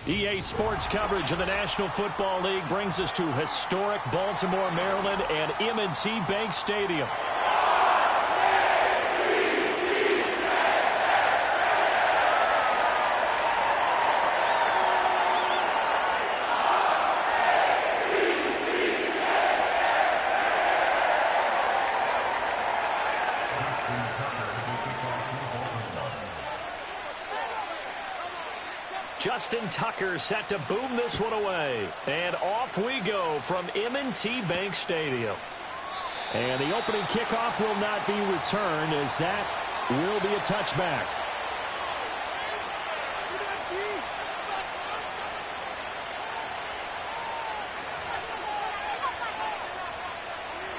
EA Sports coverage of the National Football League brings us to historic Baltimore, Maryland, and M&T Bank Stadium. Justin Tucker set to boom this one away. And off we go from M&T Bank Stadium. And the opening kickoff will not be returned, as that will be a touchback.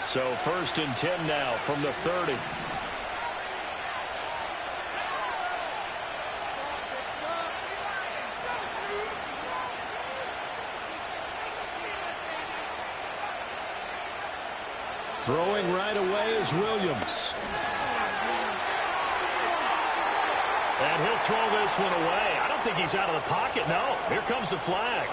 So 1st and 10 now from the 30. Throwing right away is Williams. And he'll throw this one away. I don't think he's out of the pocket, no. Here comes the flag.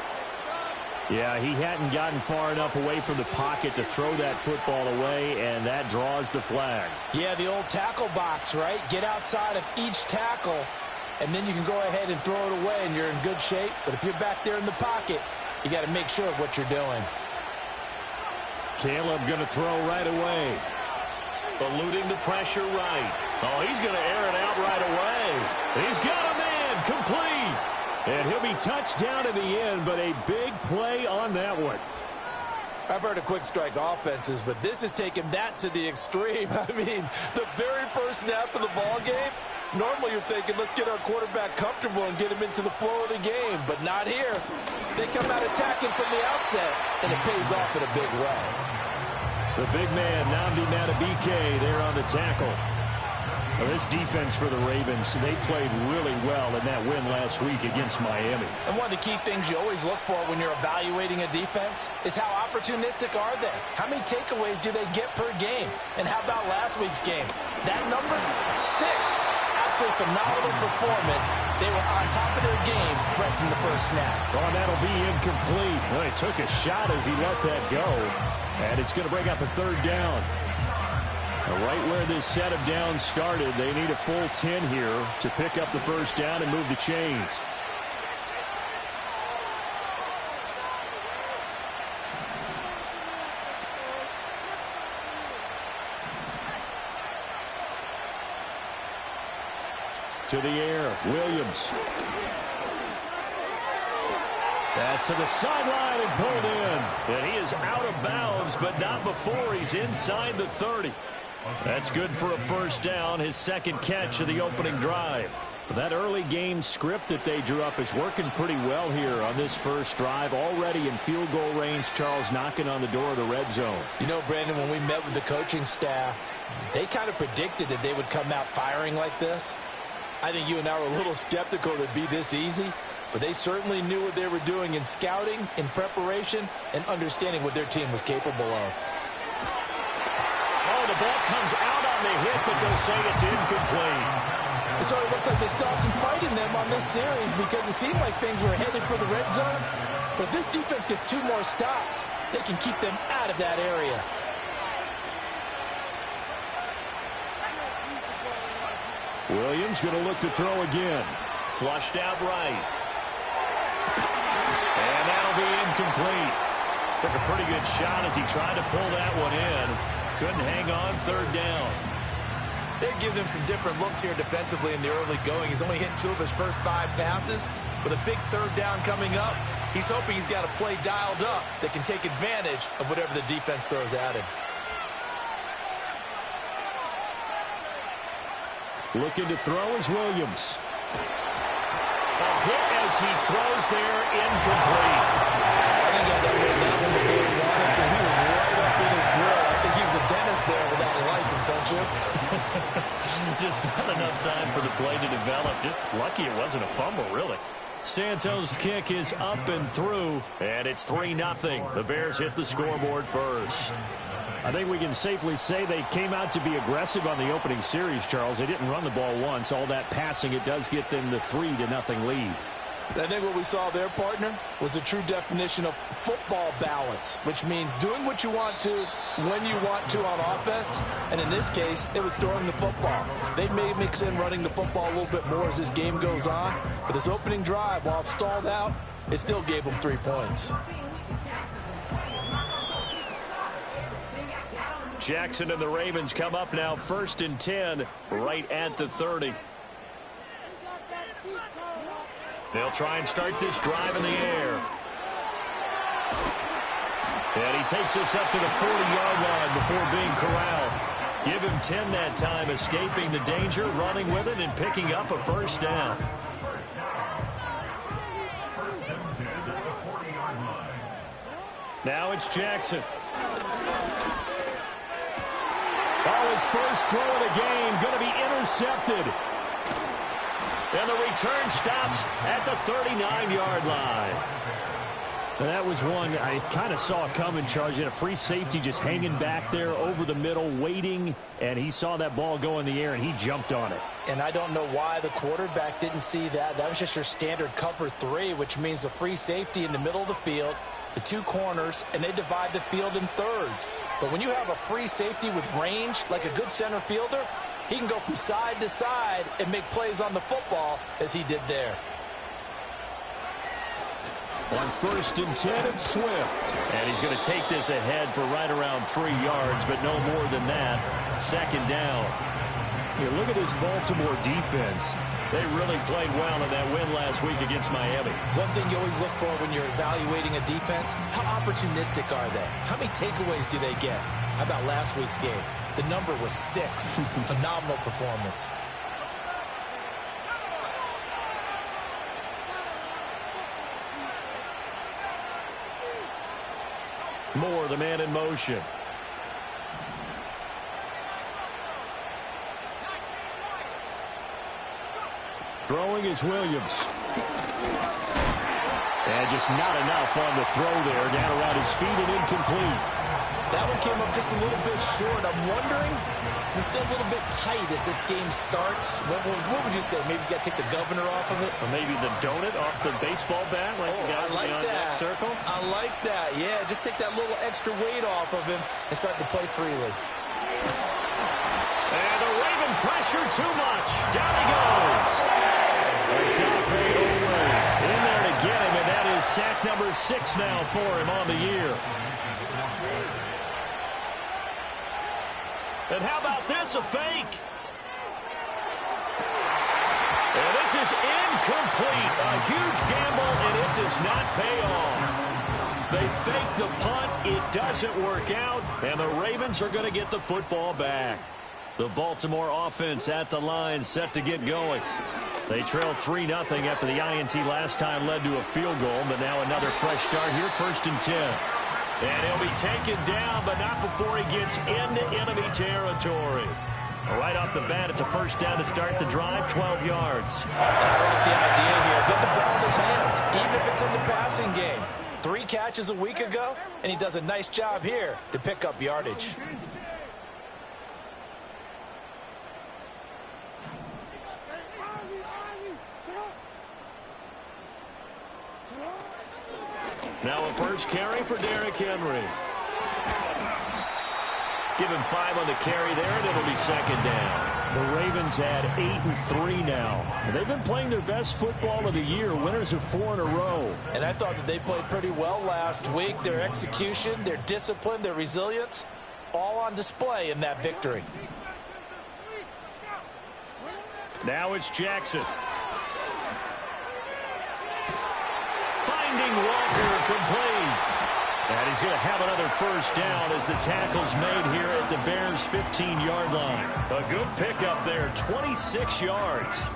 Yeah, he hadn't gotten far enough away from the pocket to throw that football away, and that draws the flag. Yeah, the old tackle box, right? Get outside of each tackle, and then you can go ahead and throw it away, and you're in good shape. But if you're back there in the pocket, you got to make sure of what you're doing. Caleb going to throw right away. Eluding the pressure right. Oh, he's going to air it out right away. He's got a man complete. And he'll be touched down in the end, but a big play on that one. I've heard of quick strike offenses, but this has taken that to the extreme. I mean, the very first snap of the ball game, normally you're thinking, let's get our quarterback comfortable and get him into the flow of the game, but not here. They come out attacking from the outset, and it pays off in a big way. The big man, Nnamdi Madubuike, there on the tackle. Well, this defense for the Ravens, they played really well in that win last week against Miami. And one of the key things you always look for when you're evaluating a defense is how opportunistic are they? How many takeaways do they get per game? And how about last week's game? That number, 6. Absolutely phenomenal performance. They were on top of their game right from the first snap. Oh, and that'll be incomplete. Well, he took a shot as he let that go. And it's going to bring up a 3rd down. Right where this set of downs started, they need a full 10 here to pick up the 1st down and move the chains. To the air, Williams. Pass to the sideline and pulled in. And he is out of bounds, but not before he's inside the 30. That's good for a 1st down, his 2nd catch of the opening drive. That early game script that they drew up is working pretty well here on this first drive. Already in field goal range, Charles, knocking on the door of the red zone. You know, Brandon, when we met with the coaching staff, they kind of predicted that they would come out firing like this. I think you and I were a little skeptical that it'd be this easy, but they certainly knew what they were doing in scouting, in preparation, and understanding what their team was capable of. Oh, the ball comes out on the hit, but they'll say it's incomplete. It sort of looks like they still have some fight in them on this series because it seemed like things were headed for the red zone. But if this defense gets 2 more stops, they can keep them out of that area. Williams going to look to throw again. Flushed out right. And that'll be incomplete. Took a pretty good shot as he tried to pull that one in. Couldn't hang on, 3rd down. They've given him some different looks here defensively in the early going. He's only hit 2 of his first 5 passes. With a big 3rd down coming up, he's hoping he's got a play dialed up that can take advantage of whatever the defense throws at him. Looking to throw is Williams. A hit as he throws there, incomplete. I think he had that one before he wanted to. He was right up in his grill. I think he was a dentist there without a license, don't you? Just not enough time for the play to develop. Just lucky it wasn't a fumble, really. Santos' kick is up and through, and it's 3-0. The Bears hit the scoreboard first. I think we can safely say they came out to be aggressive on the opening series, Charles. They didn't run the ball once. All that passing, it does get them the 3-0 lead. I think what we saw there, partner, was a true definition of football balance, which means doing what you want to when you want to on offense. And in this case, it was throwing the football. They may mix in running the football a little bit more as this game goes on. But this opening drive, while it stalled out, it still gave them 3 points. Jackson and the Ravens come up now 1st and 10 right at the 30. They'll try and start this drive in the air. And he takes this up to the 40-yard line before being corralled. Give him 10 that time, escaping the danger, running with it, and picking up a first down. Now it's Jackson. Oh, his first throw of the game going to be intercepted. And the return stops at the 39-yard line. And that was one I kind of saw coming, Charge. He had a free safety just hanging back there over the middle, waiting, and he saw that ball go in the air, and he jumped on it. And I don't know why the quarterback didn't see that. That was just your standard cover 3, which means the free safety in the middle of the field, the 2 corners, and they divide the field in thirds. But when you have a free safety with range, like a good center fielder, he can go from side to side and make plays on the football as he did there. On 1st and 10, it's Swift. And he's going to take this ahead for right around 3 yards, but no more than that. 2nd down. Here, look at this Baltimore defense. They really played well in that win last week against Miami. One thing you always look for when you're evaluating a defense, how opportunistic are they? How many takeaways do they get? How about last week's game? The number was 6. Phenomenal performance. Moore, the man in motion. Throwing is Williams. And just not enough on the throw there. Down around his feet and incomplete. That one came up just a little bit short. I'm wondering, is it still a little bit tight as this game starts? What would you say? Maybe he's got to take the governor off of it? Or maybe the donut off the baseball bat, like the guys beyond that circle? I like that. Yeah, just take that little extra weight off of him and start to play freely. And the Raven pressure too much. Down he goes. Odafe Oweh in there to get him, and that is sack number 6 now for him on the year. And how about this, a fake? And this is incomplete. A huge gamble, and it does not pay off. They fake the punt. It doesn't work out, and the Ravens are going to get the football back. The Baltimore offense at the line, set to get going. They trailed 3-0 after the INT last time led to a field goal, but now another fresh start here, 1st and 10. And he'll be taken down, but not before he gets into enemy territory. Right off the bat, it's a first down to start the drive, 12 yards. I like the idea here. Get the ball in his hands, even if it's in the passing game. 3 catches a week ago, and he does a nice job here to pick up yardage. Now a first carry for Derrick Henry. Give him 5 on the carry there, and it'll be 2nd down. The Ravens had 8-3 now. They've been playing their best football of the year. Winners of 4 in a row. And I thought that they played pretty well last week. Their execution, their discipline, their resilience, all on display in that victory. Now it's Jackson. Finding Walker, complete. And he's going to have another first down as the tackle's made here at the Bears' 15-yard line. A good pickup there, 26 yards.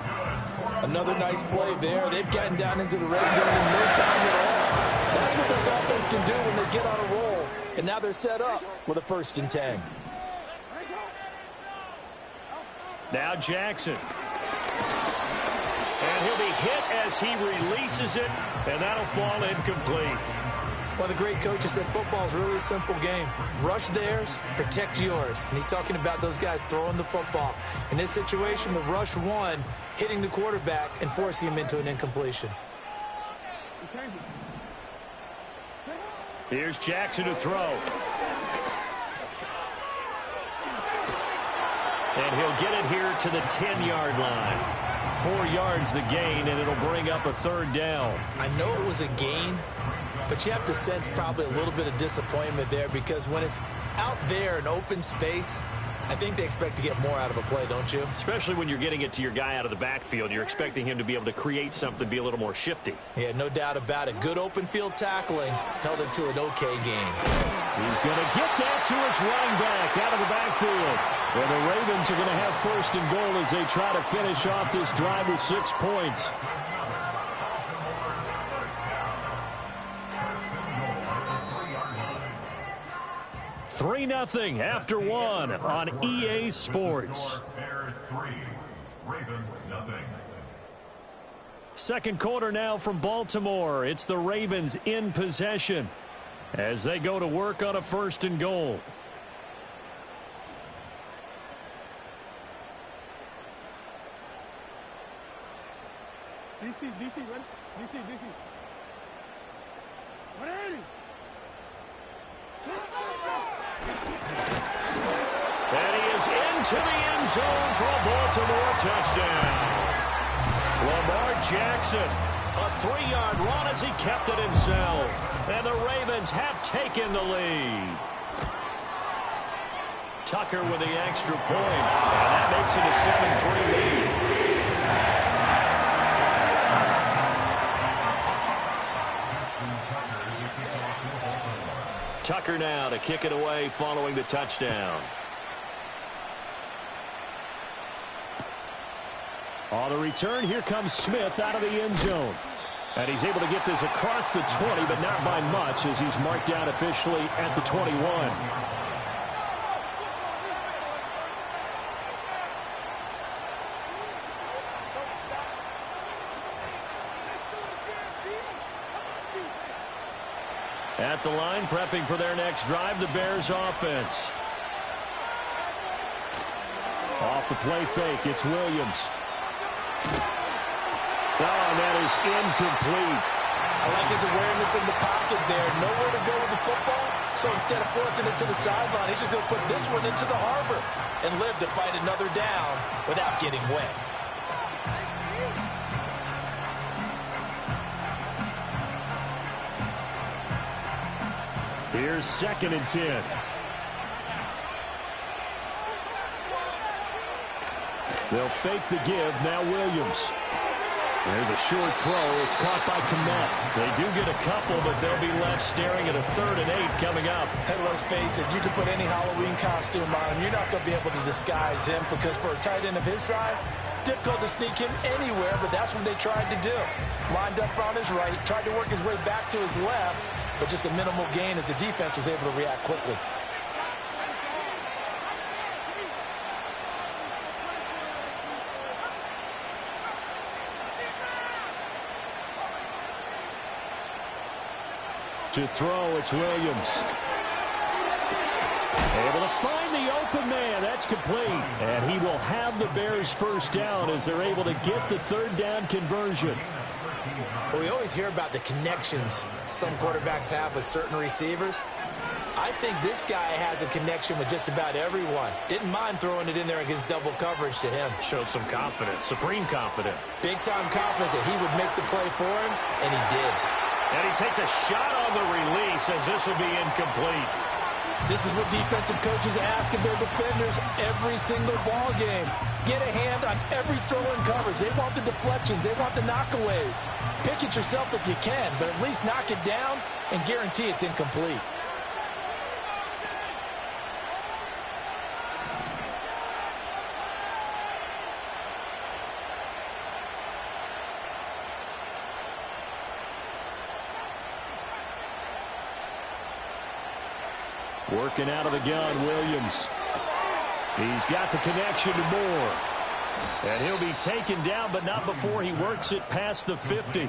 Another nice play there. They've gotten down into the red zone in no time at all. That's what this offense can do when they get on a roll. And now they're set up with a 1st and 10. Now Jackson. And he'll be hit as he releases it, and that'll fall incomplete. One of the great coaches said football is really a simple game. Rush theirs, protect yours. And he's talking about those guys throwing the football. In this situation, the rush one, hitting the quarterback and forcing him into an incompletion. Here's Jackson to throw. And he'll get it here to the 10-yard line. 4 yards the gain, and it'll bring up a third down. I know it was a gain, but you have to sense probably a little bit of disappointment there because when it's out there in open space, I think they expect to get more out of a play, don't you? Especially when you're getting it to your guy out of the backfield. You're expecting him to be able to create something, be a little more shifty. Yeah, no doubt about it. Good open field tackling held it to an okay game. He's going to get that to his running back out of the backfield. And the Ravens are going to have first and goal as they try to finish off this drive with 6 points. Three 0 after one on EA Sports. Second quarter now from Baltimore. It's the Ravens in possession as they go to work on a first and goal. DC, ready? DC. Ready! And he is into the end zone for a Baltimore touchdown. Lamar Jackson, a 3-yard run as he kept it himself. And the Ravens have taken the lead. Tucker with the extra point, and that makes it a 7-3 lead. Tucker now to kick it away following the touchdown. On the return, here comes Smith out of the end zone. And he's able to get this across the 20, but not by much as he's marked down officially at the 21. At the line, prepping for their next drive, the Bears offense. Off the play fake, it's Williams. Oh, and that is incomplete. I like his awareness in the pocket there. Nowhere to go with the football, so instead of forcing it to the sideline, he's just going to put this one into the harbor and live to fight another down without getting wet. Here's 2nd and 10. They'll fake the give. Now Williams. There's a short throw. It's caught by Kmet. They do get a couple, but they'll be left staring at a 3rd and 8 coming up. Hey, let's face it. You can put any Halloween costume on him. You're not going to be able to disguise him because for a tight end of his size, difficult to sneak him anywhere, but that's what they tried to do. Lined up on his right, tried to work his way back to his left, but just a minimal gain as the defense was able to react quickly. To throw, it's Williams. Able to find the open man. That's complete. And he will have the Bears first down as they're able to get the 3rd down conversion. Well, we always hear about the connections some quarterbacks have with certain receivers. I think this guy has a connection with just about everyone. Didn't mind throwing it in there against double coverage to him. Shows some confidence, supreme confidence. Big-time confidence that he would make the play for him, and he did. And he takes a shot on the release as this will be incomplete. This is what defensive coaches ask of their defenders every single ball game. Get a hand on every throw in coverage. They want the deflections. They want the knockaways. Pick it yourself if you can, but at least knock it down and guarantee it's incomplete. Working out of the gun, Williams. He's got the connection to Moore. And he'll be taken down, but not before he works it past the 50.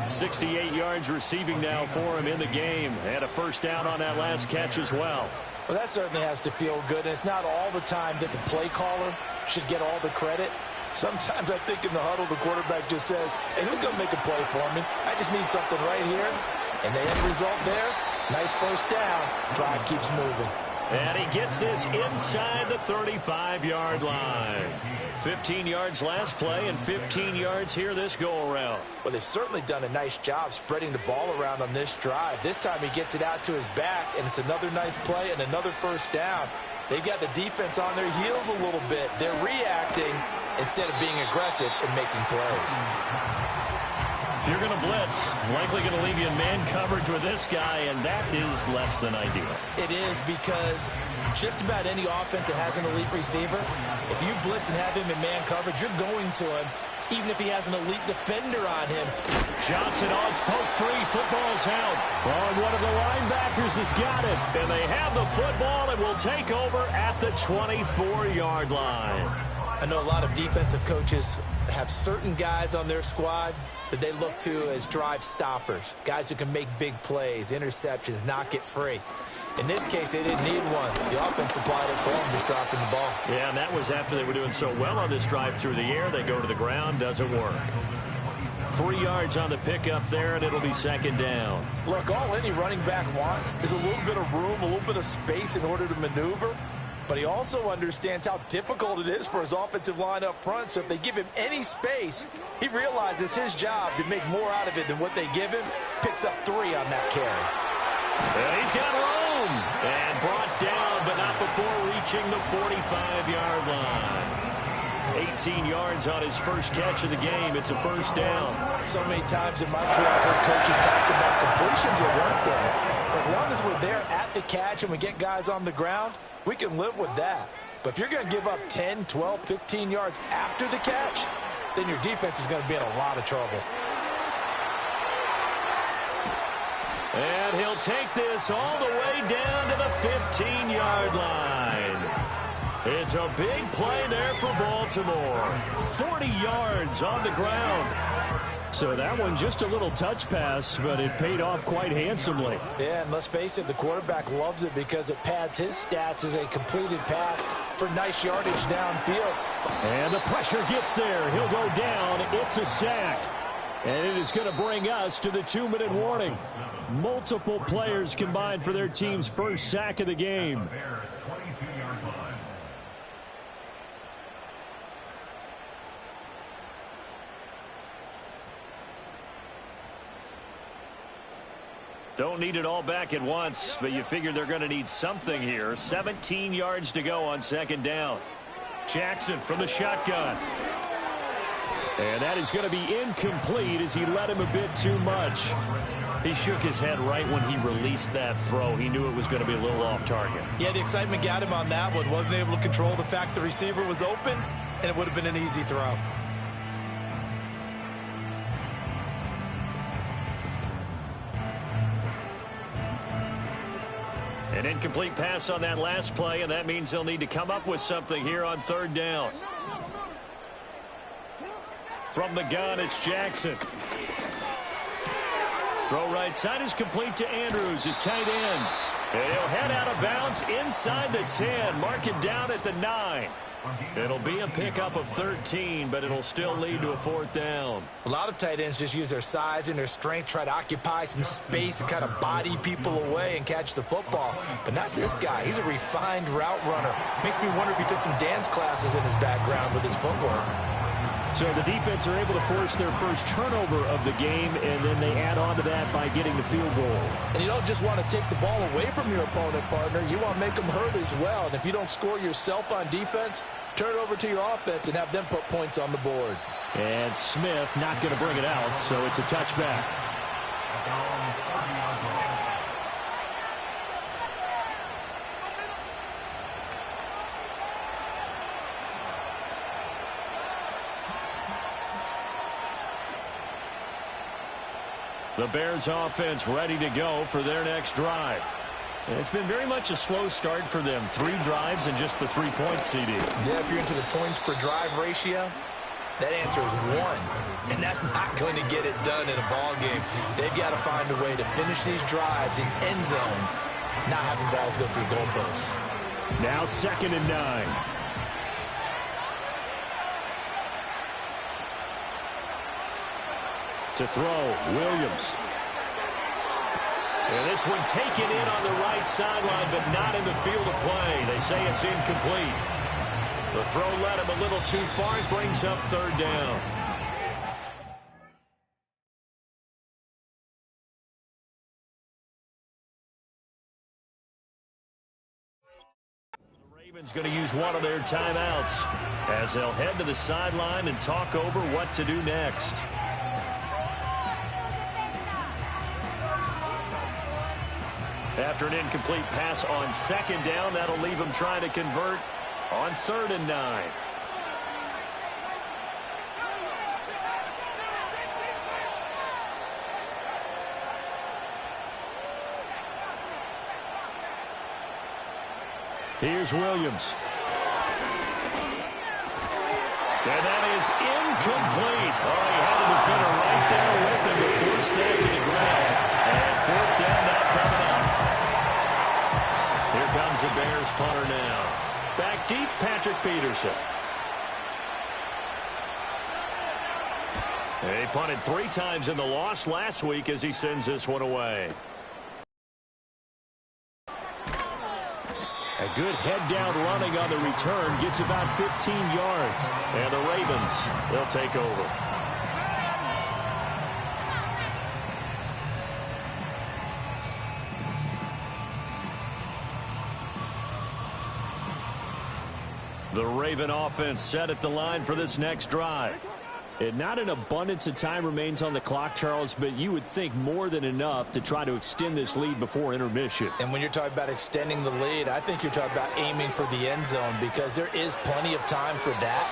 68 yards receiving now for him in the game. And a first down on that last catch as well. Well, that certainly has to feel good. And it's not all the time that the play caller should get all the credit. Sometimes I think in the huddle, the quarterback just says, hey, who's going to make a play for me? I just need something right here. And the end result there, nice first down. Drive keeps moving. And he gets this inside the 35-yard line. 15 yards last play and 15 yards here this go-around. Well, they've certainly done a nice job spreading the ball around on this drive. This time he gets it out to his back, and it's another nice play and another first down. They've got the defense on their heels a little bit. They're reacting instead of being aggressive and making plays. If you're going to blitz, likely going to leave you in man coverage with this guy, and that is less than ideal. It is, because just about any offense that has an elite receiver, if you blitz and have him in man coverage, you're going to him, even if he has an elite defender on him. Johnson odds poke three. Football's out. Oh, one of the linebackers has got it. And they have the football and will take over at the 24-yard line. I know a lot of defensive coaches have certain guys on their squad that they look to as drive stoppers, guys who can make big plays, interceptions, knock it free. In this case, they didn't need one. The offense supplied it for them, just dropping the ball. Yeah, and that was after they were doing so well on this drive through the air. They go to the ground, doesn't work. 3 yards on the pickup there, and it'll be second down. Look, all any running back wants is a little bit of room, a little bit of space in order to maneuver. But he also understands how difficult it is for his offensive line up front. So if they give him any space, he realizes his job to make more out of it than what they give him. Picks up 3 on that carry. And he's got room. And brought down, but not before reaching the 45-yard line. 18 yards on his first catch of the game. It's a first down. So many times in my career, I've heard coaches talk about completions are one thing. As long as we're there at the catch and we get guys on the ground, we can live with that. But if you're going to give up 10, 12, 15 yards after the catch, then your defense is going to be in a lot of trouble. And he'll take this all the way down to the 15-yard line. It's a big play there for Baltimore. 40 yards on the ground. So that one just a little touch pass, but it paid off quite handsomely. Yeah, and let's face it, the quarterback loves it because it pads his stats as a completed pass for nice yardage downfield. And the pressure gets there. He'll go down. It's a sack. And it is going to bring us to the 2-minute warning. Multiple players combined for their team's first sack of the game. Don't need it all back at once, but you figure they're going to need something here. 17 yards to go on second down. Jackson from the shotgun. And that is going to be incomplete as he led him a bit too much. He shook his head right when he released that throw. He knew it was going to be a little off target. Yeah, the excitement got him on that one. Wasn't able to control the fact the receiver was open, and it would have been an easy throw. An incomplete pass on that last play, and that means they'll need to come up with something here on third down. From the gun, it's Jackson. Throw right side is complete to Andrews, his tight end. And he'll head out of bounds inside the 10. Mark it down at the 9. It'll be a pickup of 13, but it'll still lead to a fourth down. A lot of tight ends just use their size and their strength, try to occupy some space and kind of body people away and catch the football. But not this guy. He's a refined route runner. Makes me wonder if he took some dance classes in his background with his footwork. So the defense are able to force their first turnover of the game, and then they add on to that by getting the field goal. And you don't just want to take the ball away from your opponent, partner. You want to make them hurt as well. And if you don't score yourself on defense, turn it over to your offense and have them put points on the board. And Smith not going to bring it out, so it's a touchback. The Bears offense ready to go for their next drive. And it's been very much a slow start for them. 3 drives and just the 3 points, CD. Yeah, if you're into the points per drive ratio, that answer is 1. And that's not going to get it done in a ball game. They've got to find a way to finish these drives in end zones, not having balls go through goalposts. Now 2nd and 9. To throw, Williams. And this one taken in on the right sideline, but not in the field of play. They say it's incomplete. The throw led him a little too far. It brings up third down. The Ravens going to use one of their timeouts as they'll head to the sideline and talk over what to do next. After an incomplete pass on second down, that'll leave him trying to convert on 3rd and 9. Here's Williams. And that is incomplete. Oh, he had a defender right there with him to force that to the ground. And 4th down now coming up. Here comes the Bears punter now. Back deep, Patrick Peterson. He punted 3 times in the loss last week as he sends this one away. A good head-down running on the return gets about 15 yards. And the Ravens, they'll take over. The Raven offense set at the line for this next drive. And not an abundance of time remains on the clock, Charles, but you would think more than enough to try to extend this lead before intermission. And when you're talking about extending the lead, I think you're talking about aiming for the end zone because there is plenty of time for that.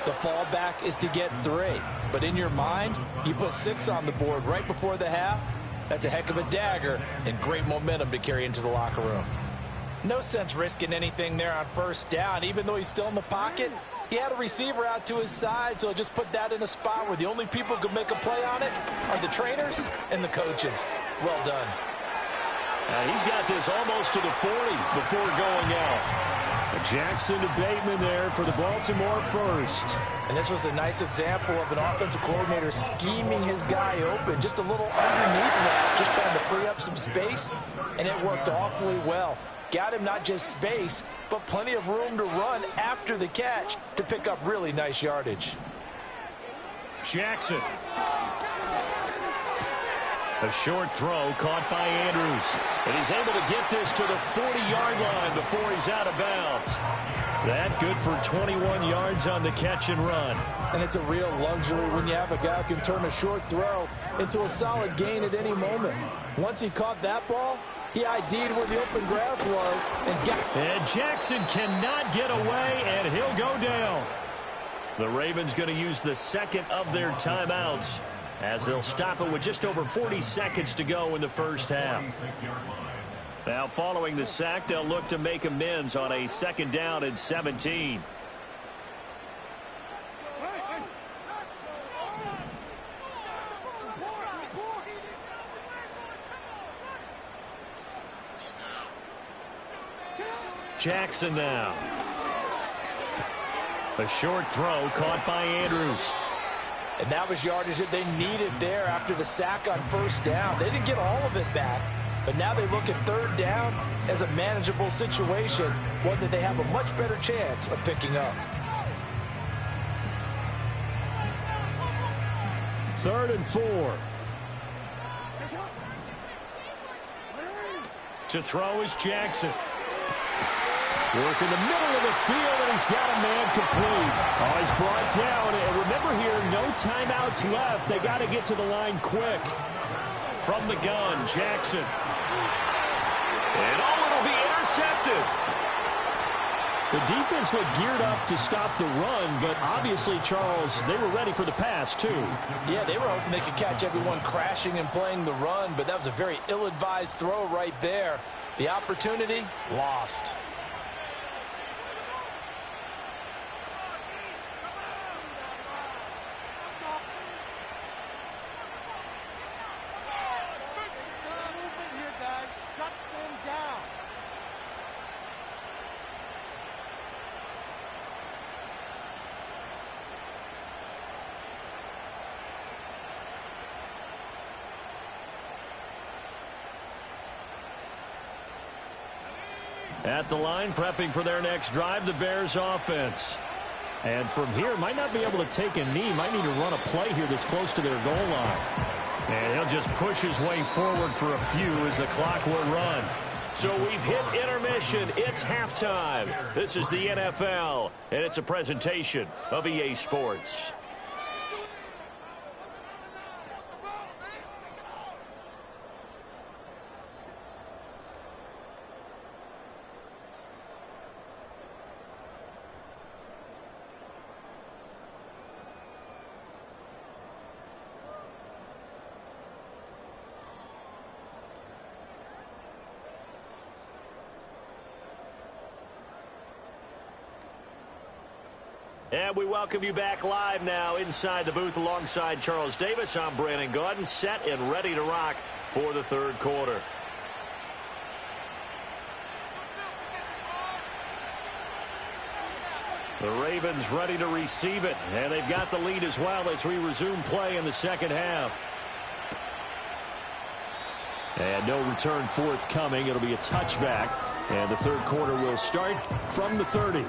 The fallback is to get 3. But in your mind, you put 6 on the board right before the half. That's a heck of a dagger and great momentum to carry into the locker room. No sense risking anything there on 1st down, even though he's still in the pocket. He had a receiver out to his side, so just put that in a spot where the only people who can make a play on it are the trainers and the coaches. Well done. He's got this almost to the 40 before going out. Jackson to Bateman there for the Baltimore first. And this was a nice example of an offensive coordinator scheming his guy open, just a little underneath route, just trying to free up some space, and it worked awfully well. Got him not just space, but plenty of room to run after the catch to pick up really nice yardage. Jackson. A short throw caught by Andrews. And he's able to get this to the 40-yard line before he's out of bounds. That good for 21 yards on the catch and run. And it's a real luxury when you have a guy who can turn a short throw into a solid gain at any moment. Once he caught that ball, he ID'd where the open grass was and got. And Jackson cannot get away, and he'll go down. The Ravens going to use the second of their timeouts as they'll stop it with just over 40 seconds to go in the first half. Now, following the sack, they'll look to make amends on a 2nd down and 17. Jackson now. A short throw caught by Andrews. And that was yardage that they needed there after the sack on 1st down. They didn't get all of it back, but now they look at 3rd down as a manageable situation, one that they have a much better chance of picking up. 3rd and 4. To throw is Jackson. Work in the middle of the field, and he's got a man complete. Oh, he's brought down. And remember here, no timeouts left. They got to get to the line quick. From the gun, Jackson. And it'll be intercepted. The defense looked geared up to stop the run, but obviously, Charles, they were ready for the pass, too. Yeah, they were hoping they could catch everyone crashing and playing the run, but that was a very ill-advised throw right there. The opportunity, lost. At the line, prepping for their next drive, the Bears offense. And from here, might not be able to take a knee. Might need to run a play here that's close to their goal line. And he'll just push his way forward for a few as the clock will run. So we've hit intermission. It's halftime. This is the NFL, and it's a presentation of EA Sports. And we welcome you back live now inside the booth alongside Charles Davis. I'm Brandon Gaudin, set and ready to rock for the third quarter. The Ravens ready to receive it, and they've got the lead as well as we resume play in the second half. And no return forthcoming. It'll be a touchback, and the third quarter will start from the 30.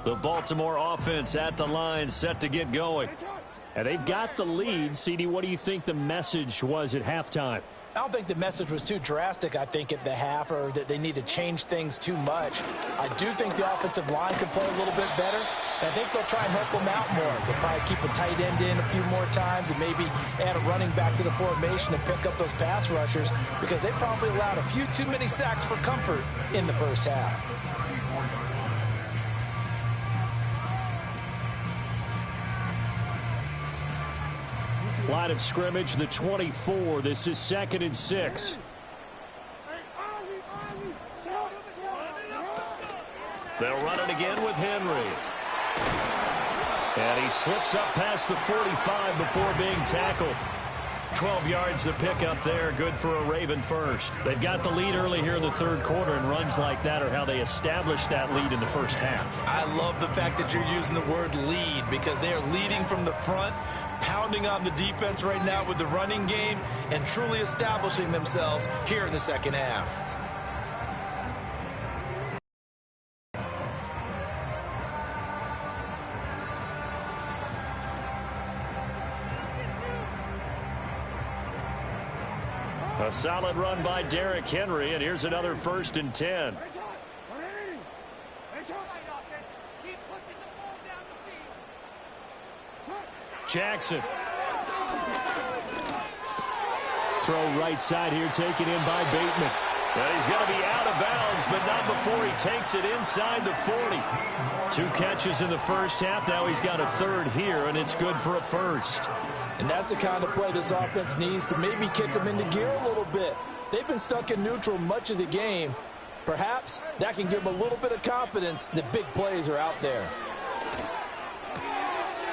The Baltimore offense at the line, set to get going. And they've got the lead. CD, what do you think the message was at halftime? I don't think the message was too drastic, I think, at the half, or that they need to change things too much. I do think the offensive line could play a little bit better. And I think they'll try and help them out more. They'll probably keep a tight end in a few more times and maybe add a running back to the formation to pick up those pass rushers, because they probably allowed a few too many sacks for comfort in the first half. Line of scrimmage, the 24. This is 2nd and 6. They'll run it again with Henry. And he slips up past the 45 before being tackled. 12 yards to pick up there, good for a Raven first. They've got the lead early here in the third quarter, and runs like that are how they establish that lead in the first half. I love the fact that you're using the word lead, because they are leading from the front, pounding on the defense right now with the running game, and truly establishing themselves here in the second half. A solid run by Derrick Henry, and here's another 1st and 10. Jackson. Throw right side here, taken in by Bateman. And he's going to be out of bounds, but not before he takes it inside the 40. 2 catches in the first half. Now he's got a third here, and it's good for a first. And that's the kind of play this offense needs to maybe kick them into gear a little bit. They've been stuck in neutral much of the game. Perhaps that can give them a little bit of confidence that big plays are out there.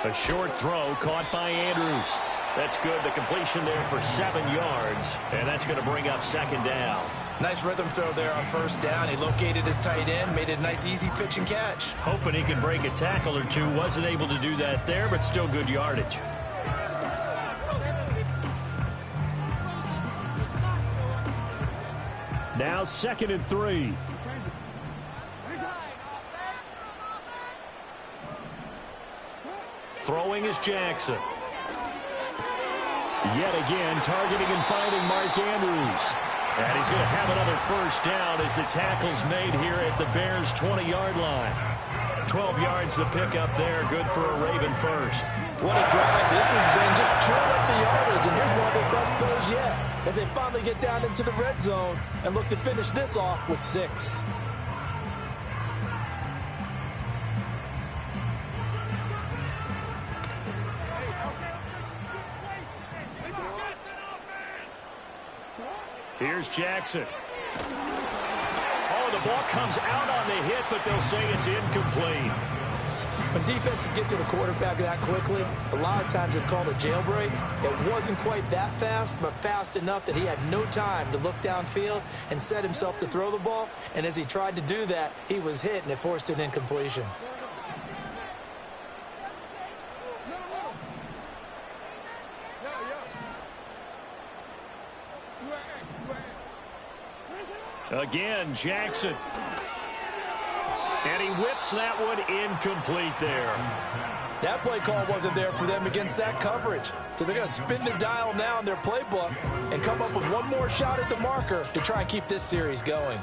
A short throw caught by Andrews. That's good. The completion there for 7 yards, and that's going to bring up 2nd down. Nice rhythm throw there on 1st down. He located his tight end, made it a nice, easy pitch and catch. Hoping he could break a tackle or two. Wasn't able to do that there, but still good yardage. Now 2nd and 3. Throwing is Jackson. Yet again, targeting and finding Mark Andrews. And he's going to have another 1st down as the tackle's made here at the Bears' 20-yard line. 12 yards to pick up there. Good for a Raven first. What a drive this has been. Just chewing up the yardage. And here's one of their best plays yet as they finally get down into the red zone and look to finish this off with 6. Here's Jackson. Oh, the ball comes out on the hit, but they'll say it's incomplete. When defenses get to the quarterback that quickly, a lot of times it's called a jailbreak. It wasn't quite that fast, but fast enough that he had no time to look downfield and set himself to throw the ball. And as he tried to do that, he was hit, and it forced an incompletion. Again, Jackson. And he whips that one incomplete there. That play call wasn't there for them against that coverage. So they're going to spin the dial now in their playbook and come up with one more shot at the marker to try and keep this series going.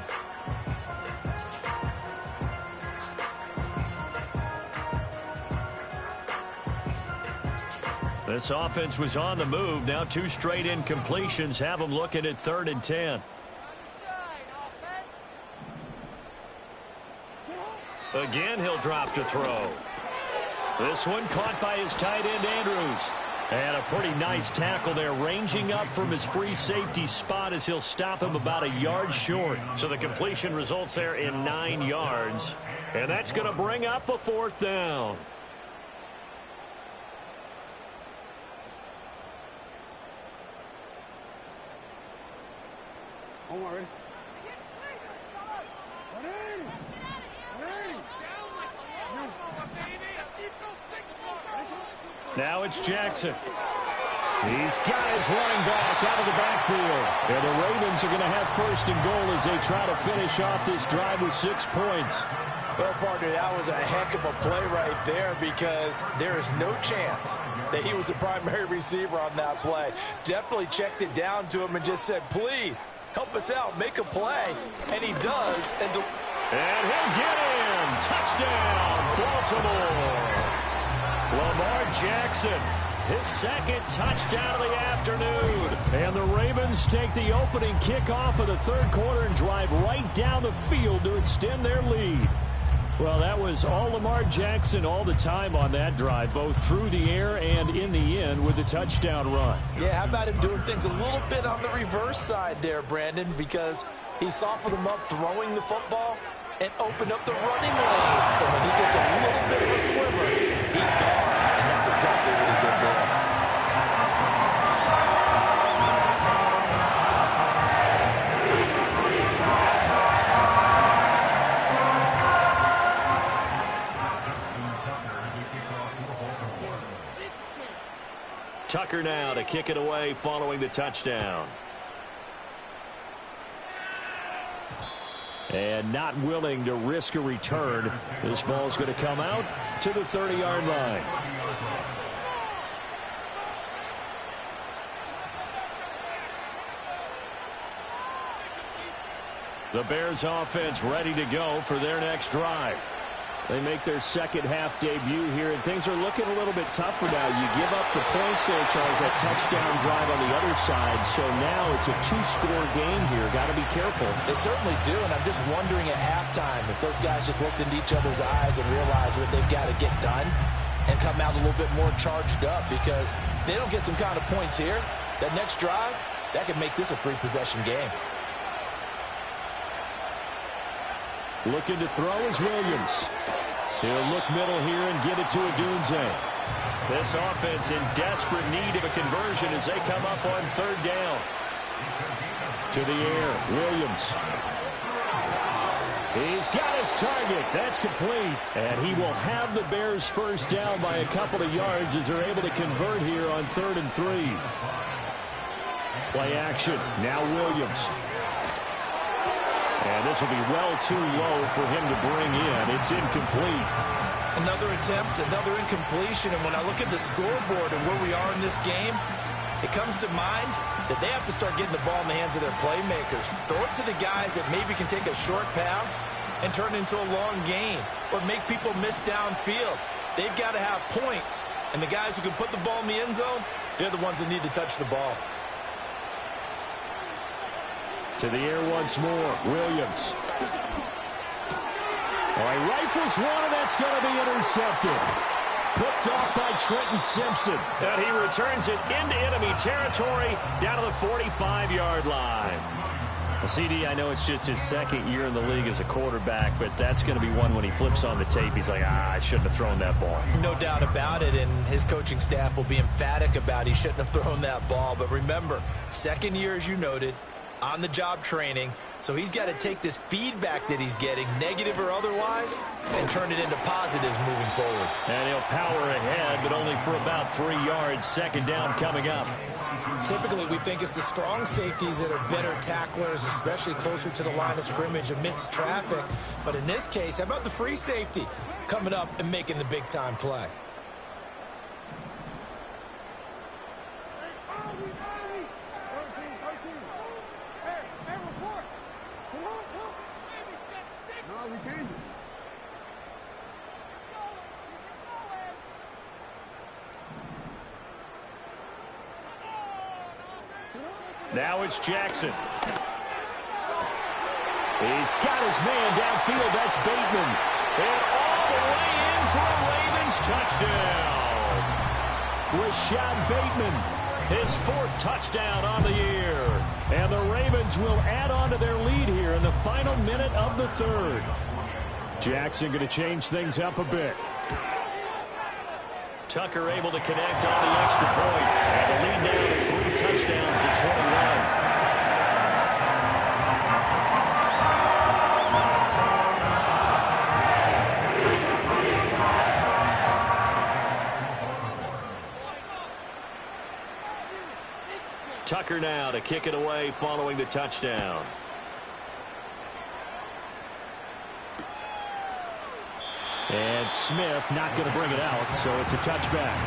This offense was on the move. Now 2 straight incompletions have them looking at 3rd and 10. Again, he'll drop to throw. This one caught by his tight end, Andrews. And a pretty nice tackle there, ranging up from his free safety spot as he'll stop him about a yard short. So the completion results there in 9 yards. And that's going to bring up a 4th down. Now it's Jackson. He's got his running back out of the backfield. And the Ravens are going to have 1st and goal as they try to finish off this drive with 6 points. Well, partner, that was a heck of a play right there because there is no chance that he was the primary receiver on that play. Definitely checked it down to him and just said, please, help us out, make a play. And he does. And he'll get in. Touchdown, Baltimore. Lamar Jackson, his 2nd touchdown of the afternoon. And the Ravens take the opening kickoff of the 3rd quarter and drive right down the field to extend their lead. Well, that was all Lamar Jackson all the time on that drive, both through the air and in the end with the touchdown run. Yeah, how about him doing things a little bit on the reverse side there, Brandon, because he softened them up throwing the football and opened up the running lanes. And when he gets a little bit of a sliver, he's gone. And that's exactly what he did there. Tucker now to kick it away following the touchdown. And not willing to risk a return. This ball's going to come out to the 30-yard line. The Bears offense ready to go for their next drive. They make their 2nd half debut here, and things are looking a little bit tougher now. You give up the points there, Charles, that touchdown drive on the other side. So now it's a 2-score game here. Got to be careful. They certainly do, and I'm just wondering at halftime if those guys just looked into each other's eyes and realized what they've got to get done and come out a little bit more charged up, because if they don't get some kind of points here, that next drive, that could make this a 3-possession game. Looking to throw is Williams. He'll look middle here and get it to Odunze. This offense in desperate need of a conversion as they come up on 3rd down. To the air, Williams. He's got his target. That's complete. And he will have the Bears 1st down by a couple of yards as they're able to convert here on 3rd and 3. Play action. Now Williams. And this will be well too low for him to bring in. It's incomplete. another attempt, another incompletion. And when I look at the scoreboard and where we are in this game, it comes to mind that they have to start getting the ball in the hands of their playmakers. Throw it to the guys that maybe can take a short pass and turn it into a long game or make people miss downfield. They've got to have points, and the guys who can put the ball in the end zone, they're the ones that need to touch the ball. To the air once more, Williams. All right, rifles one, and that's going to be intercepted. Picked off by Trenton Simpson. And he returns it into enemy territory down to the 45-yard line. CD, I know it's just his second year in the league as a quarterback, but that's going to be one when he flips on the tape. He's like, I shouldn't have thrown that ball. No doubt about it, and his coaching staff will be emphatic about he shouldn't have thrown that ball. But remember, second year, as you noted, on-the-job training, so he's got to take this feedback that he's getting, negative or otherwise, and turn it into positives moving forward. And he'll power ahead, but only for about 3 yards. Second down coming up. Typically, we think it's the strong safeties that are better tacklers, especially closer to the line of scrimmage amidst traffic. But in this case, how about the free safety coming up and making the big-time play? Now it's Jackson. He's got his man downfield. That's Bateman. And all the way in for a Ravens touchdown. Rashad Bateman, his 4th touchdown on the year. And the Ravens will add on to their lead here in the final minute of the 3rd. Jackson going to change things up a bit. Tucker able to connect on the extra point. And the lead now to 3 touchdowns at 21. Tucker now to kick it away following the touchdown. And Smith not going to bring it out, so it's a touchback.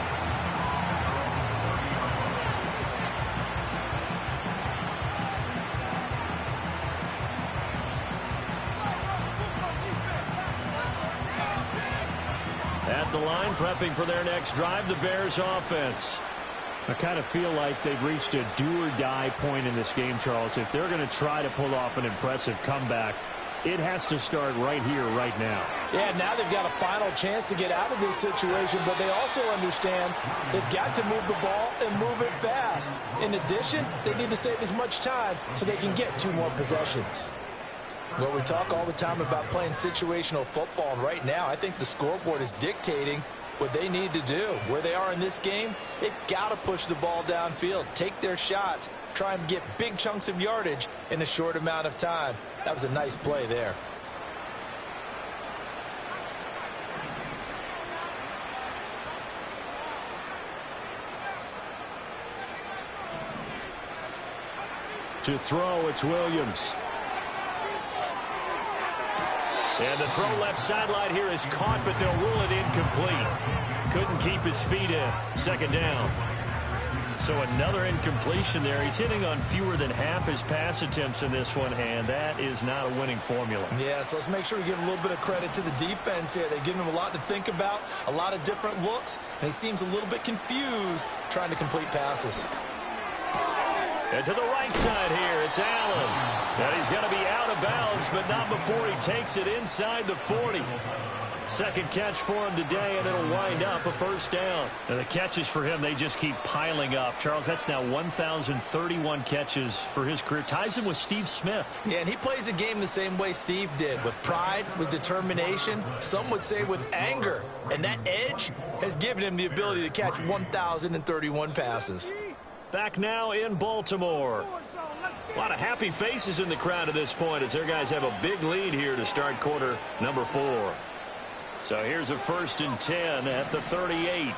At the line, prepping for their next drive, the Bears offense. I kind of feel like they've reached a do-or-die point in this game, Charles. If they're going to try to pull off an impressive comeback, it has to start right here, right now. Yeah, now they've got a final chance to get out of this situation, but they also understand they've got to move the ball and move it fast. In addition, they need to save as much time so they can get 2 more possessions. Well, we talk all the time about playing situational football, and right now I think the scoreboard is dictating what they need to do. Where they are in this game, they've got to push the ball downfield, take their shots, try and get big chunks of yardage in a short amount of time. That was a nice play there. To throw, it's Williams. And the throw left sideline here is caught, but they'll rule it incomplete. Couldn't keep his feet in. Second down. So another incompletion there. He's hitting on fewer than half his pass attempts in this one, and that is not a winning formula. Yeah, so let's make sure we give a little bit of credit to the defense here. They've given him a lot to think about, a lot of different looks, and he seems a little bit confused trying to complete passes. And to the right side here, it's Allen. And he's going to be out of bounds, but not before he takes it inside the 40. Second catch for him today, and it'll wind up a first down. And the catches for him, they just keep piling up. Charles, that's now 1,031 catches for his career. Ties him with Steve Smith. Yeah, and he plays the game the same way Steve did, with pride, with determination, some would say with anger. And that edge has given him the ability to catch 1,031 passes. Back now in Baltimore. A lot of happy faces in the crowd at this point as their guys have a big lead here to start quarter number 4. So here's a 1st and 10 at the 38.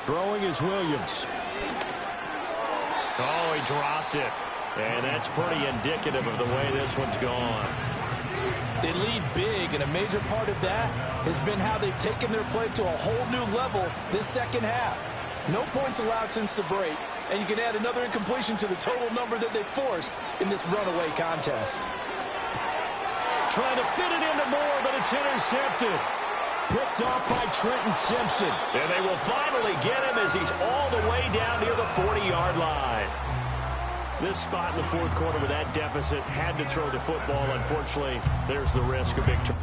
Throwing is Williams. Oh, he dropped it. And that's pretty indicative of the way this one's gone. They lead big, and a major part of that has been how they've taken their play to a whole new level this second half. No points allowed since the break, and you can add another incompletion to the total number that they forced in this runaway contest. Trying to fit it into Moore, but it's intercepted. Picked off by Trenton Simpson. And they will finally get him as he's all the way down near the 40-yard line. This spot in the fourth quarter with that deficit, had to throw the football. Unfortunately, there's the risk of big turn.